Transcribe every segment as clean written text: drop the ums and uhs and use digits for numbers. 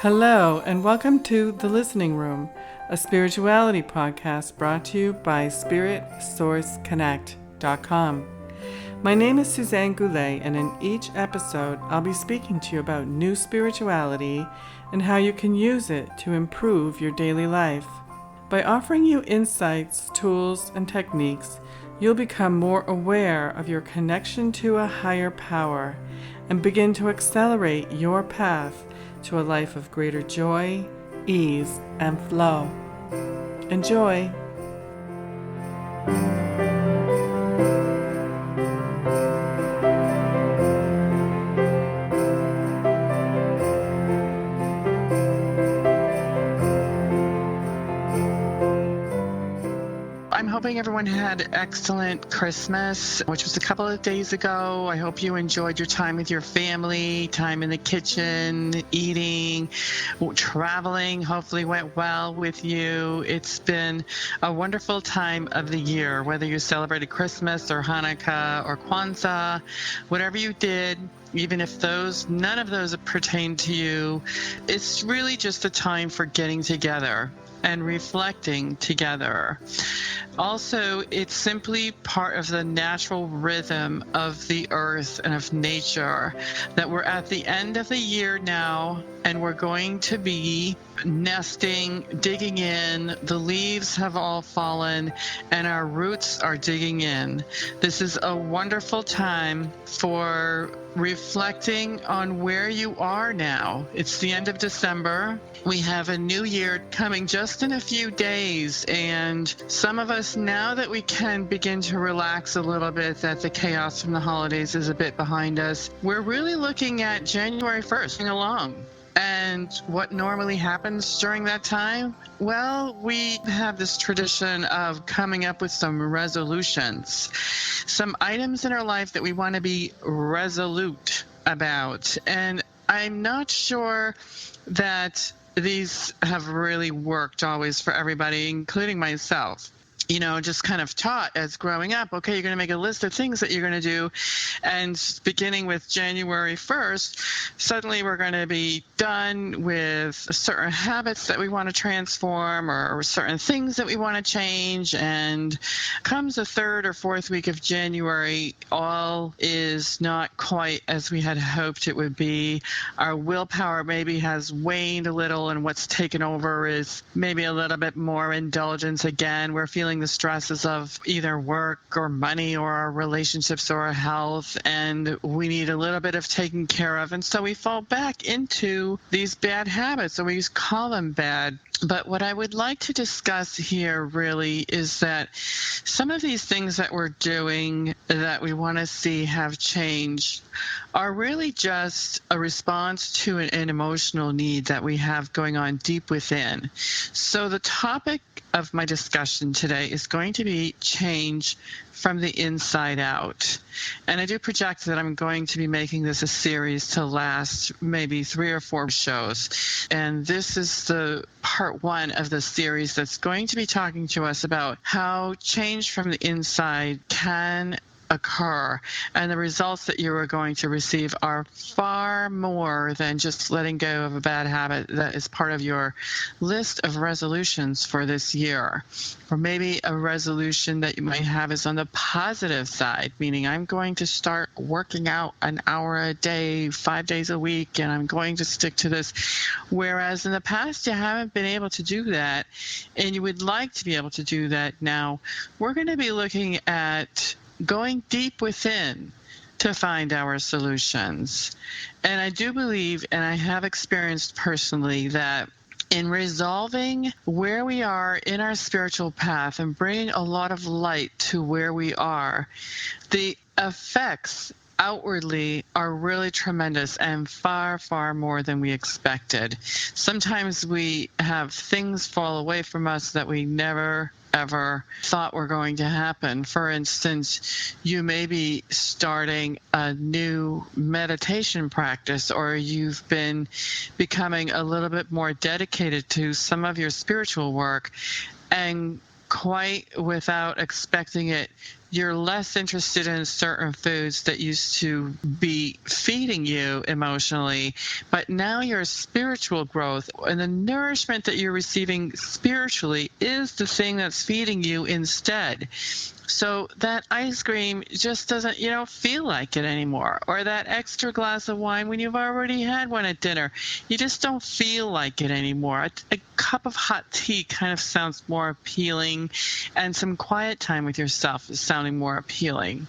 Hello, and welcome to The Listening Room, a spirituality podcast brought to you by SpiritSourceConnect.com. My name is Suzanne Goulet, and in each episode, I'll be speaking to you about new spirituality and how you can use it to improve your daily life. By offering you insights, tools, and techniques, you'll become more aware of your connection to a higher power and begin to accelerate your path to a life of greater joy, ease, and flow. Enjoy! I'm hoping everyone had an excellent Christmas, which was a couple of days ago. I hope you enjoyed your time with your family, time in the kitchen, eating, traveling, hopefully went well with you. It's been a wonderful time of the year, whether you celebrated Christmas or Hanukkah or Kwanzaa, whatever you did. Even if none of those pertain to you, it's really just a time for getting together and reflecting together. Also, it's simply part of the natural rhythm of the earth and of nature that we're at the end of the year now, and we're going to be nesting, digging in. The leaves have all fallen, and our roots are digging in. This is a wonderful time for reflecting on where you are now. It's the end of December. We have a new year coming just in a few days, and some of us, now that we can begin to relax a little bit, that the chaos from the holidays is a bit behind us, we're really looking at January 1st going along. And what normally happens during that time? Well, we have this tradition of coming up with some resolutions, some items in our life that we want to be resolute about. And I'm not sure that these have really worked always for everybody, including myself. Just kind of taught as growing up, okay, you're going to make a list of things that you're going to do. And beginning with January 1st, suddenly we're going to be done with certain habits that we want to transform or certain things that we want to change. And comes the third or fourth week of January, all is not quite as we had hoped it would be. Our willpower maybe has waned a little, and what's taken over is maybe a little bit more indulgence again. We're feeling the stresses of either work or money or our relationships or our health, and we need a little bit of taking care of. And so we fall back into these bad habits, or we call them bad. But what I would like to discuss here really is that some of these things that we're doing that we want to see have changed are really just a response to an emotional need that we have going on deep within. So the topic of my discussion today is going to be change from the inside out. And I do project that I'm going to be making this a series to last maybe 3 or 4 shows. And this is the part 1 of the series that's going to be talking to us about how change from the inside can occur, and the results that you are going to receive are far more than just letting go of a bad habit that is part of your list of resolutions for this year. Or maybe a resolution that you might have is on the positive side, meaning I'm going to start working out an hour a day, 5 days a week, and I'm going to stick to this. Whereas in the past, you haven't been able to do that, and you would like to be able to do that now. We're going to be looking at going deep within to find our solutions. And I do believe, and I have experienced personally, that in resolving where we are in our spiritual path and bringing a lot of light to where we are, the effects outwardly are really tremendous and far, far more than we expected. Sometimes we have things fall away from us that we never ever thought were going to happen. For instance, you may be starting a new meditation practice, or you've been becoming a little bit more dedicated to some of your spiritual work, and quite without expecting it, you're less interested in certain foods that used to be feeding you emotionally, but now your spiritual growth and the nourishment that you're receiving spiritually is the thing that's feeding you instead. So that ice cream just doesn't, you don't feel like it anymore. Or that extra glass of wine when you've already had one at dinner. You just don't feel like it anymore. A cup of hot tea kind of sounds more appealing, and some quiet time with yourself is sounding more appealing.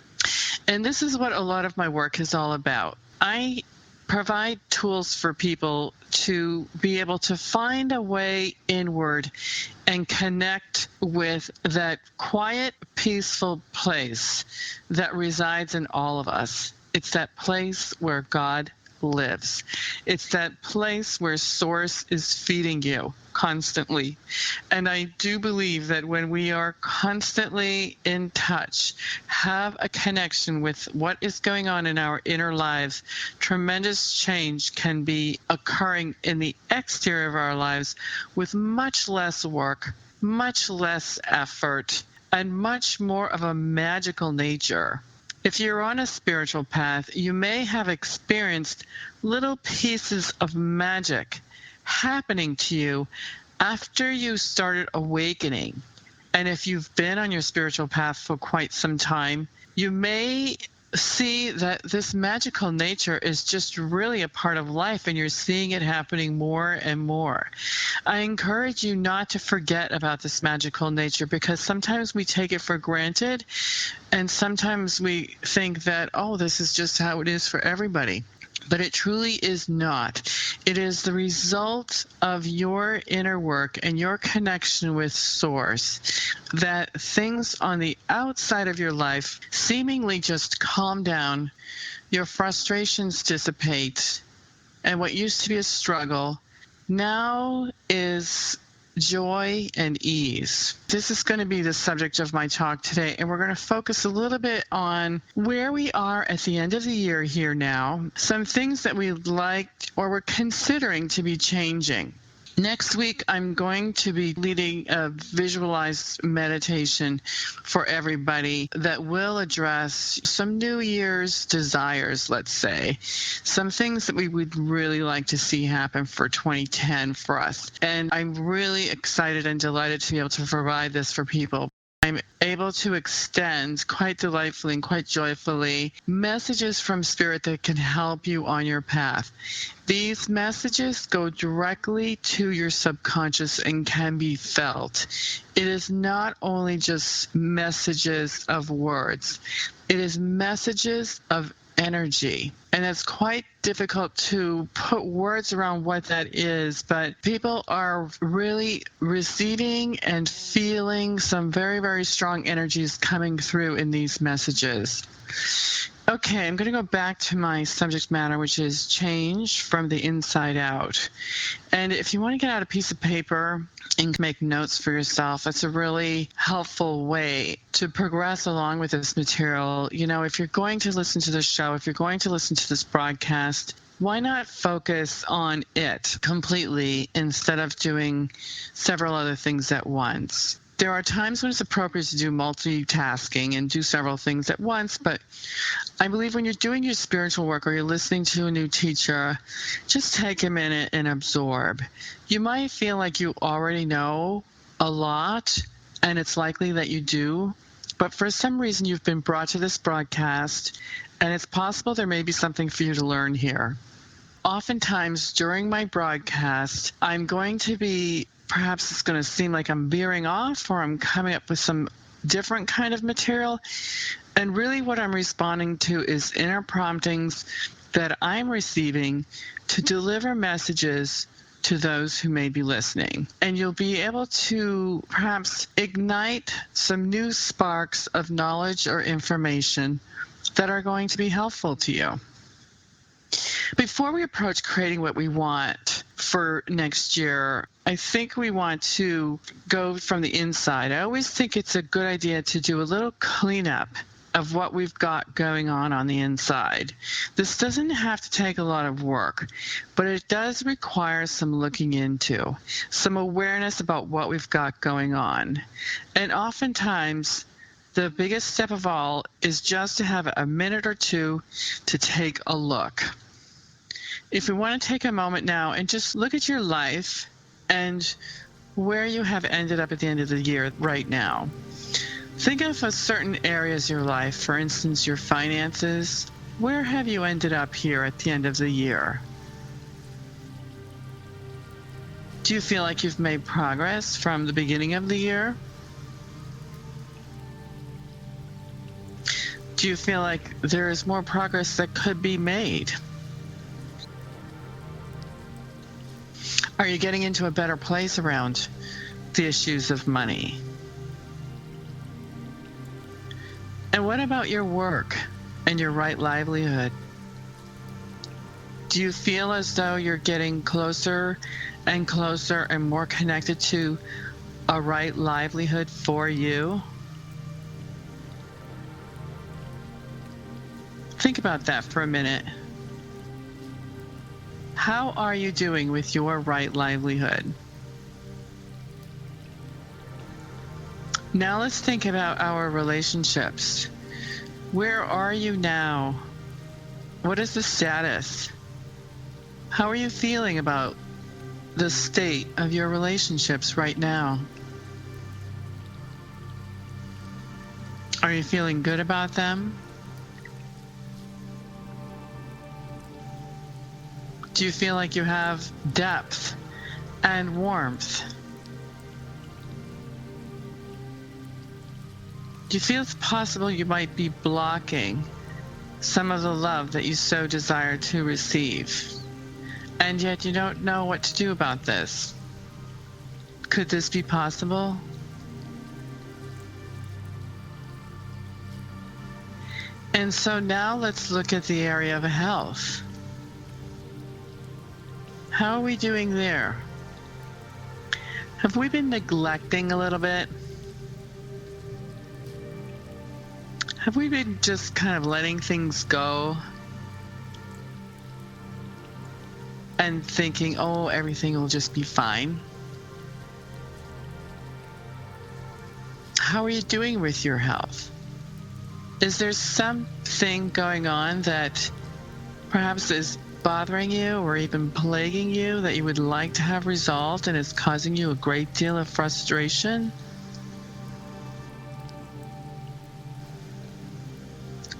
And this is what a lot of my work is all about. I provide tools for people to be able to find a way inward and connect with that quiet, peaceful place that resides in all of us. It's that place where God lives. It's that place where Source is feeding you constantly. And I do believe that when we are constantly in touch, have a connection with what is going on in our inner lives, tremendous change can be occurring in the exterior of our lives with much less work, much less effort, and much more of a magical nature. If you're on a spiritual path, you may have experienced little pieces of magic happening to you after you started awakening. And if you've been on your spiritual path for quite some time, you may see that this magical nature is just really a part of life, and you're seeing it happening more and more. I encourage you not to forget about this magical nature, because sometimes we take it for granted, and sometimes we think that, oh, this is just how it is for everybody. But it truly is not. It is the result of your inner work and your connection with Source that things on the outside of your life seemingly just calm down, your frustrations dissipate, and what used to be a struggle now is joy and ease. This is going to be the subject of my talk today, and we're going to focus a little bit on where we are at the end of the year here now, some things that we'd like or we're considering to be changing. Next week, I'm going to be leading a visualized meditation for everybody that will address some New Year's desires, let's say, some things that we would really like to see happen for 2010 for us. And I'm really excited and delighted to be able to provide this for people. I'm able to extend quite delightfully and quite joyfully messages from Spirit that can help you on your path. These messages go directly to your subconscious and can be felt. It is not only just messages of words, it is messages of energy. And it's quite difficult to put words around what that is, but people are really receiving and feeling some very, very strong energies coming through in these messages. Okay, I'm going to go back to my subject matter, which is change from the inside out. And if you want to get out a piece of paper and make notes for yourself, that's a really helpful way to progress along with this material. You know, if you're going to listen to this show, if you're going to listen to this broadcast, why not focus on it completely instead of doing several other things at once? There are times when it's appropriate to do multitasking and do several things at once, but I believe when you're doing your spiritual work or you're listening to a new teacher, just take a minute and absorb. You might feel like you already know a lot, and it's likely that you do, but for some reason you've been brought to this broadcast, and it's possible there may be something for you to learn here. Oftentimes during my broadcast, I'm going to be, perhaps it's going to seem like I'm veering off or I'm coming up with some different kind of material. And really what I'm responding to is inner promptings that I'm receiving to deliver messages to those who may be listening. And you'll be able to perhaps ignite some new sparks of knowledge or information that are going to be helpful to you. Before we approach creating what we want for next year, I think we want to go from the inside. I always think it's a good idea to do a little cleanup of what we've got going on the inside. This doesn't have to take a lot of work, but it does require some looking into, some awareness about what we've got going on. And oftentimes, The biggest step of all is just to have a minute or two to take a look. If we want to take a moment now and just look at your life and where you have ended up at the end of the year right now. Think of certain areas of your life, for instance, your finances. Where have you ended up here at the end of the year? Do you feel like you've made progress from the beginning of the year? Do you feel like there is more progress that could be made? Are you getting into a better place around the issues of money? And what about your work and your right livelihood? Do you feel as though you're getting closer and closer and more connected to a right livelihood for you? Think about that for a minute. How are you doing with your right livelihood? Now let's think about our relationships. Where are you now? What is the status? How are you feeling about the state of your relationships right now? Are you feeling good about them? Do you feel like you have depth and warmth? Do you feel it's possible you might be blocking some of the love that you so desire to receive, and yet you don't know what to do about this? Could this be possible? And so now let's look at the area of health. How are we doing there? Have we been neglecting a little bit? Have we been just kind of letting things go and thinking, oh, everything will just be fine? How are you doing with your health? Is there something going on that perhaps is bothering you or even plaguing you that you would like to have resolved and is causing you a great deal of frustration?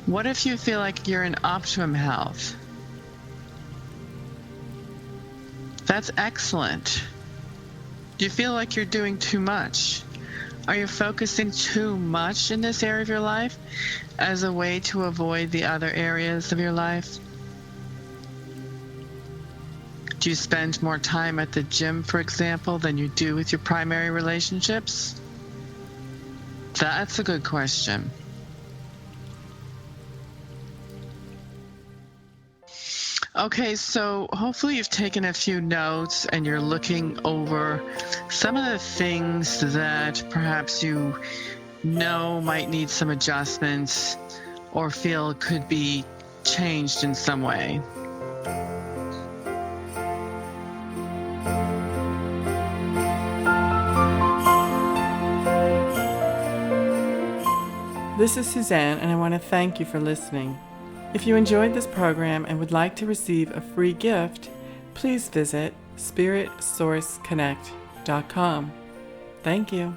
What if you feel like you're in optimum health? That's excellent. Do you feel like you're doing too much? Are you focusing too much in this area of your life as a way to avoid the other areas of your life? Do you spend more time at the gym, for example, than you do with your primary relationships? That's a good question. Okay, so hopefully you've taken a few notes and you're looking over some of the things that perhaps you know might need some adjustments or feel could be changed in some way. This is Suzanne, and I want to thank you for listening. If you enjoyed this program and would like to receive a free gift, please visit spiritsourceconnect.com. Thank you.